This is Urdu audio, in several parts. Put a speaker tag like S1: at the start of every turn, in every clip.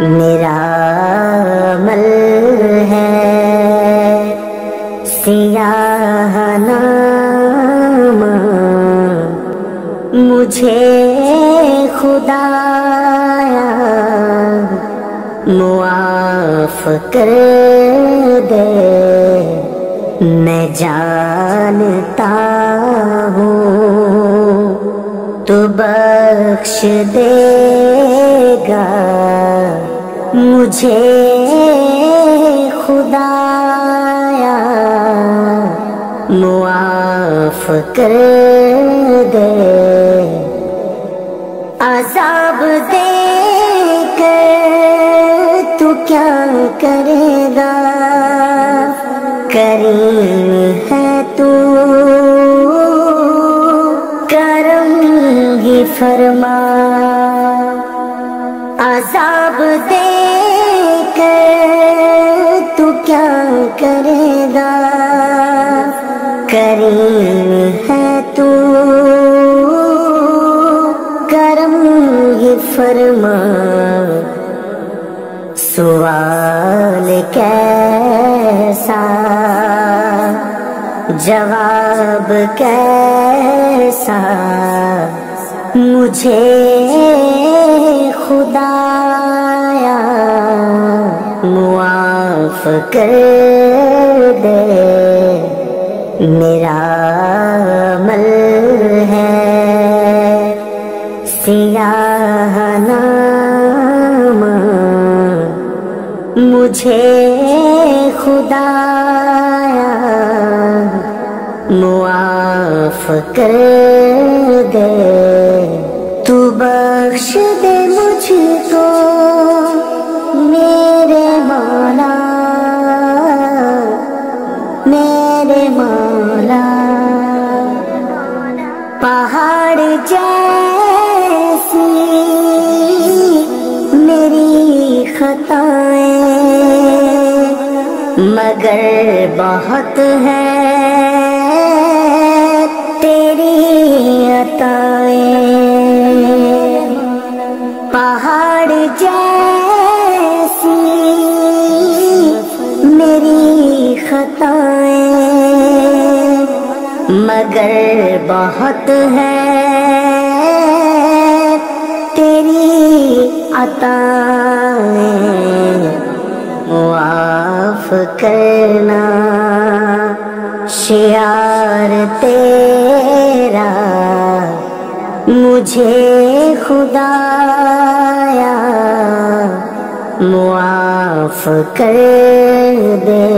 S1: میرا عمل ہے سیاہ نامہ، مجھے خدایا معاف کر دے۔ میں جانتا ہوں تو بخش دے گا، مجھے خدایا معاف کر دے۔ عذاب دے کر تو کیا کرے گا، کریم ہے تو کرم ہی فرما۔ عذاب دے کر تو کیا کرے گا، کریم ہے تو کرم ہی فرما۔ سوال کیسا جواب کیسا، مجھے خدایا معاف کر دے۔ میرا عمل ہے سیاہ نامہ، مجھے خدایا معاف کر دے۔ تو بخش دے مجھ کو میرے مولا، میرے مولا۔ پہاڑ جیسی میری خطائیں، مگر بہت ہے تیری عطائیں۔ پہاڑ جیسی میری خطائیں، مگر بہت ہے تیری عطائیں۔ معاف کرنا شعار تیرا، مجھے خدایا معاف کر دے۔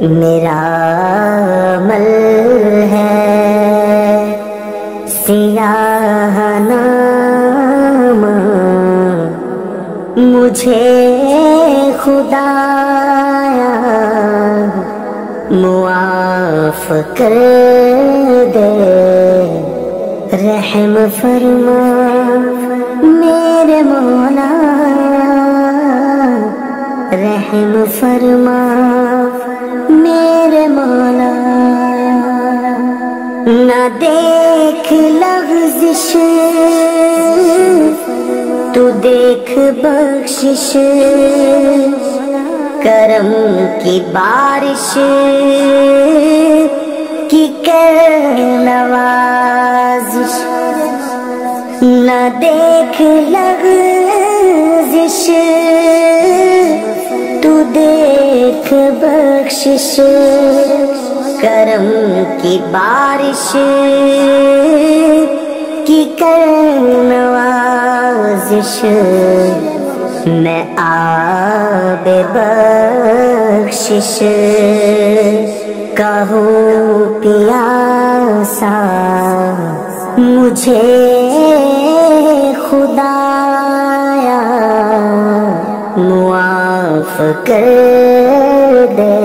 S1: میرا عمل ہے سیاہ نامہ، مجھے خدایا معاف کر دے۔ رحم فرما میرے مولا، رحم فرما میرے مولا۔ نہ دیکھ لغزش تو دیکھ بخشش، کرم کی بارش کی کر نوازش۔ نہ دیکھ لغزش تو دیکھ بخشش، کرم کی بارش کی کر نوازش۔ میں آب بخشش کہوں پیاسا، مجھے خدایا معاف کر دے۔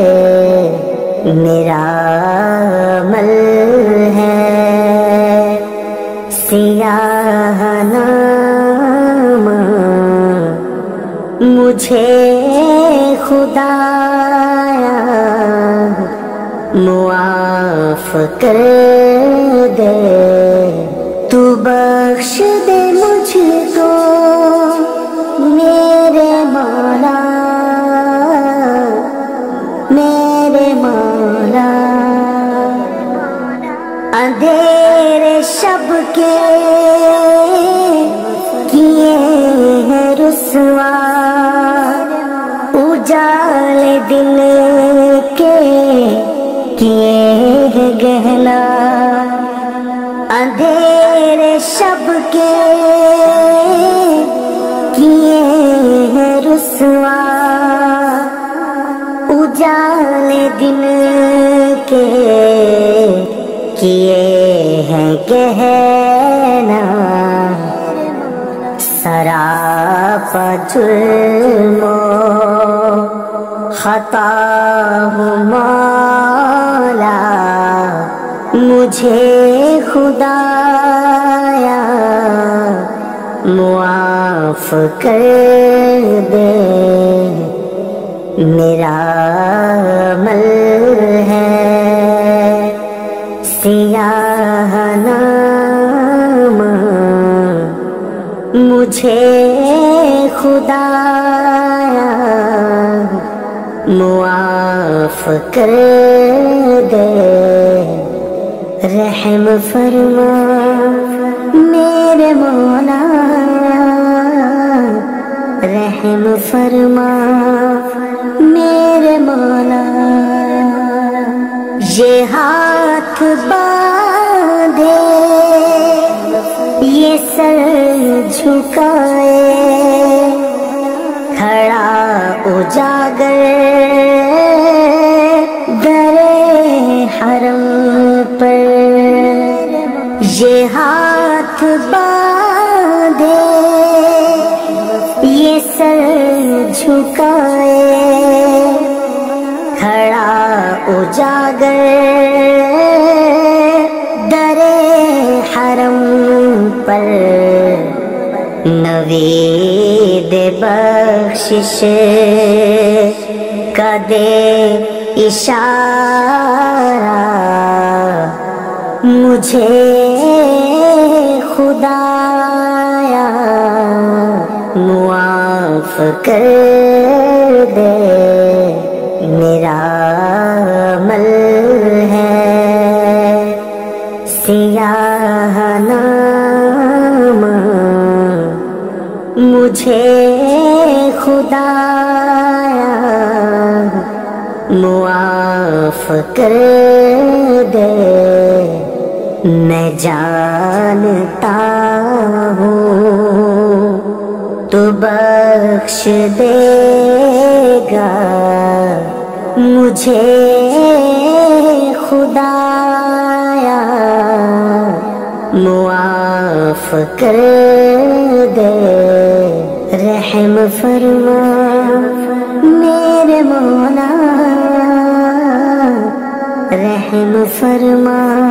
S1: میرا عمل ہے سیاہ نامہ، مجھے خدایا معاف کر دے۔ تو بخش دے مجھ کو رسوا اجالے دل کے کیے ہے گہنا اندھیرے شب کے کیے ہیں رسوا اجالے دن کے کیے ہیں گہنا سراپا جرم و خطا ہوں مولا مجھے خدایا معاف کر دے میرا عمل ہے سیاہ نامہ مجھے خدایا معاف کر دے رحم فرما میرے مولا رحم فرما میرے مولا یہ ہاتھ باندھے یہ سر جھکائے کھڑا اجاگر در حرم پر یہ ہاتھ باندھے یہ سر جھکائے کھڑا اجاگر در حرم پر نوید بخشش کا دے اشارہ مجھے خدایا معاف کر دے میرا عمل ہے سیاہ نامہ مجھے خدایا معاف کر دے میں جانتا ہوں تو بخش دے گا مجھے خدایا معاف کر دے رحم فرما میرے مولا رحم فرما